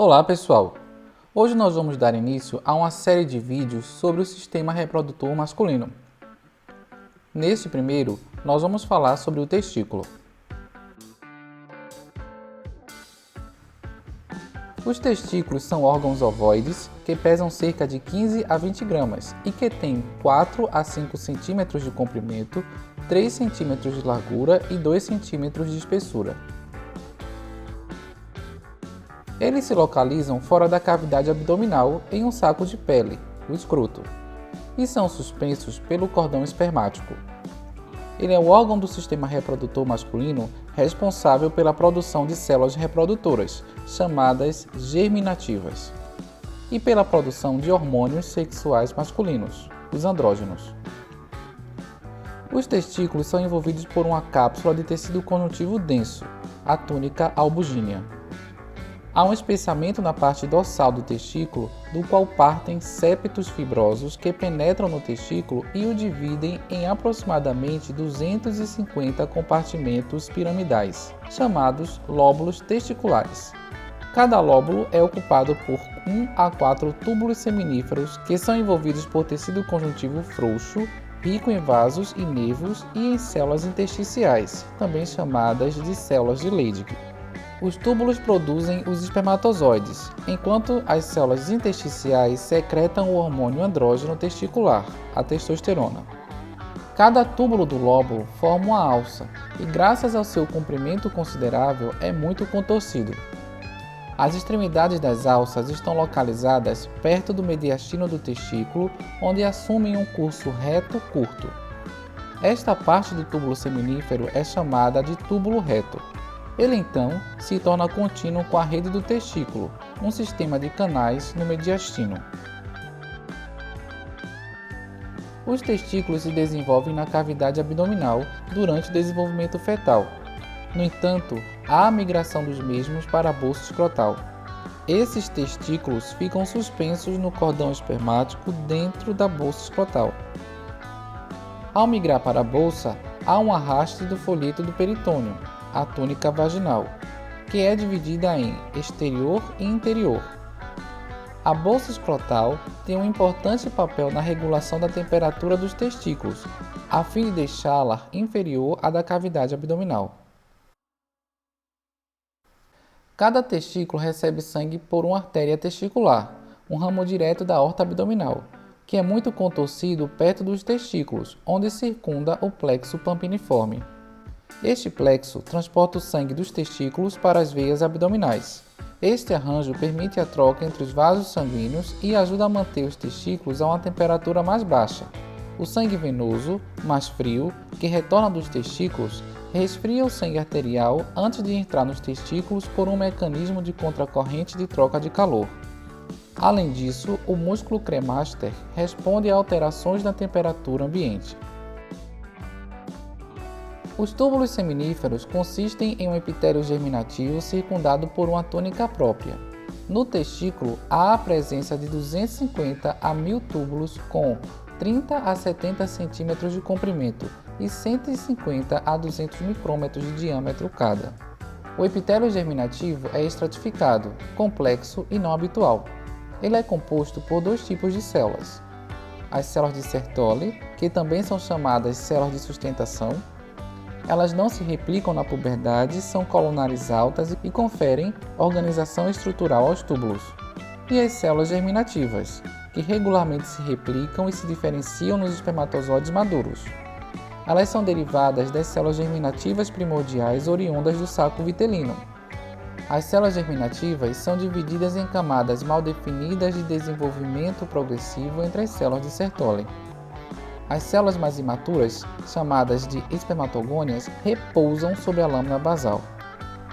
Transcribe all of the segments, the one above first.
Olá pessoal! Hoje nós vamos dar início a uma série de vídeos sobre o sistema reprodutor masculino. Neste primeiro, nós vamos falar sobre o testículo. Os testículos são órgãos ovoides que pesam cerca de 15 a 20 gramas e que têm 4 a 5 centímetros de comprimento, 3 centímetros de largura e 2 centímetros de espessura. Eles se localizam fora da cavidade abdominal em um saco de pele, o escroto, e são suspensos pelo cordão espermático. Ele é o órgão do sistema reprodutor masculino responsável pela produção de células reprodutoras, chamadas germinativas, e pela produção de hormônios sexuais masculinos, os andrógenos. Os testículos são envolvidos por uma cápsula de tecido conjuntivo denso, a túnica albugínea. Há um espessamento na parte dorsal do testículo, do qual partem septos fibrosos que penetram no testículo e o dividem em aproximadamente 250 compartimentos piramidais, chamados lóbulos testiculares. Cada lóbulo é ocupado por 1 a 4 túbulos seminíferos que são envolvidos por tecido conjuntivo frouxo, rico em vasos e nervos e em células intersticiais, também chamadas de células de Leydig. Os túbulos produzem os espermatozoides, enquanto as células intersticiais secretam o hormônio andrógeno testicular, a testosterona. Cada túbulo do lóbulo forma uma alça e, graças ao seu comprimento considerável, é muito contorcido. As extremidades das alças estão localizadas perto do mediastino do testículo, onde assumem um curso reto curto. Esta parte do túbulo seminífero é chamada de túbulo reto. Ele então se torna contínuo com a rede do testículo, um sistema de canais no mediastino. Os testículos se desenvolvem na cavidade abdominal durante o desenvolvimento fetal. No entanto, há a migração dos mesmos para a bolsa escrotal. Esses testículos ficam suspensos no cordão espermático dentro da bolsa escrotal. Ao migrar para a bolsa, há um arraste do folheto do peritônio, a túnica vaginal, que é dividida em exterior e interior. A bolsa escrotal tem um importante papel na regulação da temperatura dos testículos, a fim de deixá-la inferior à da cavidade abdominal. Cada testículo recebe sangue por uma artéria testicular, um ramo direto da aorta abdominal, que é muito contorcido perto dos testículos, onde circunda o plexo pampiniforme. Este plexo transporta o sangue dos testículos para as veias abdominais. Este arranjo permite a troca entre os vasos sanguíneos e ajuda a manter os testículos a uma temperatura mais baixa. O sangue venoso, mais frio, que retorna dos testículos, resfria o sangue arterial antes de entrar nos testículos por um mecanismo de contracorrente de troca de calor. Além disso, o músculo cremaster responde a alterações na temperatura ambiente. Os túbulos seminíferos consistem em um epitélio germinativo circundado por uma túnica própria. No testículo, há a presença de 250 a 1000 túbulos com 30 a 70 centímetros de comprimento e 150 a 200 micrômetros de diâmetro cada. O epitélio germinativo é estratificado, complexo e não habitual. Ele é composto por dois tipos de células. As células de Sertoli, que também são chamadas células de sustentação. Elas não se replicam na puberdade, são colunares altas e conferem organização estrutural aos túbulos. E as células germinativas, que regularmente se replicam e se diferenciam nos espermatozoides maduros. Elas são derivadas das células germinativas primordiais oriundas do saco vitelino. As células germinativas são divididas em camadas mal definidas de desenvolvimento progressivo entre as células de Sertoli. As células mais imaturas, chamadas de espermatogônias, repousam sobre a lâmina basal.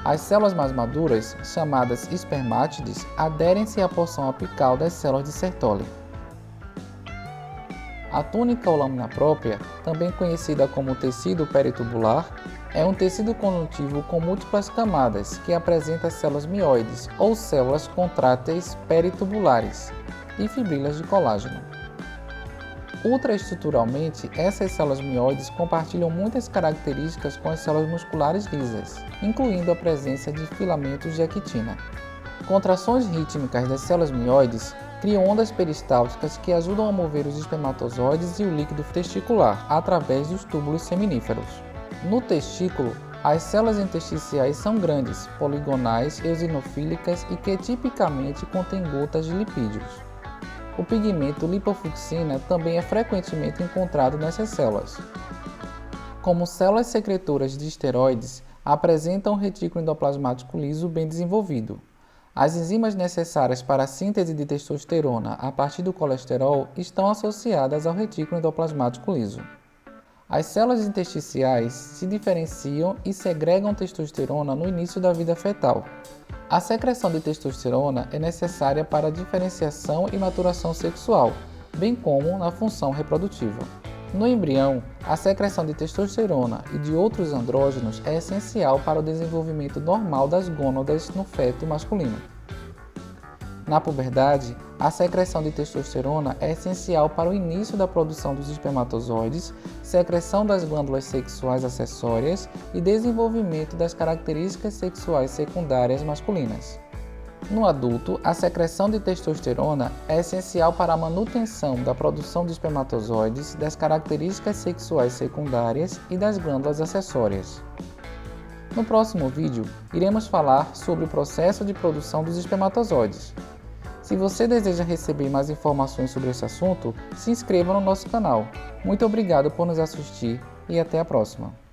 As células mais maduras, chamadas espermátides, aderem-se à porção apical das células de Sertoli. A túnica ou lâmina própria, também conhecida como tecido peritubular, é um tecido conjuntivo com múltiplas camadas que apresenta células mioides ou células contráteis peritubulares e fibrilas de colágeno. Ultraestruturalmente, essas células mioides compartilham muitas características com as células musculares lisas, incluindo a presença de filamentos de actina. Contrações rítmicas das células mioides criam ondas peristálticas que ajudam a mover os espermatozoides e o líquido testicular através dos túbulos seminíferos. No testículo, as células intersticiais são grandes, poligonais, eosinofílicas e que tipicamente contêm gotas de lipídios. O pigmento lipofucsina também é frequentemente encontrado nessas células. Como células secretoras de esteroides, apresentam um retículo endoplasmático liso bem desenvolvido. As enzimas necessárias para a síntese de testosterona a partir do colesterol estão associadas ao retículo endoplasmático liso. As células intersticiais se diferenciam e segregam testosterona no início da vida fetal. A secreção de testosterona é necessária para a diferenciação e maturação sexual, bem como na função reprodutiva. No embrião, a secreção de testosterona e de outros andrógenos é essencial para o desenvolvimento normal das gônadas no feto masculino. Na puberdade, a secreção de testosterona é essencial para o início da produção dos espermatozoides, secreção das glândulas sexuais acessórias e desenvolvimento das características sexuais secundárias masculinas. No adulto, a secreção de testosterona é essencial para a manutenção da produção de espermatozoides, das características sexuais secundárias e das glândulas acessórias. No próximo vídeo, iremos falar sobre o processo de produção dos espermatozoides. Se você deseja receber mais informações sobre esse assunto, se inscreva no nosso canal. Muito obrigado por nos assistir e até a próxima.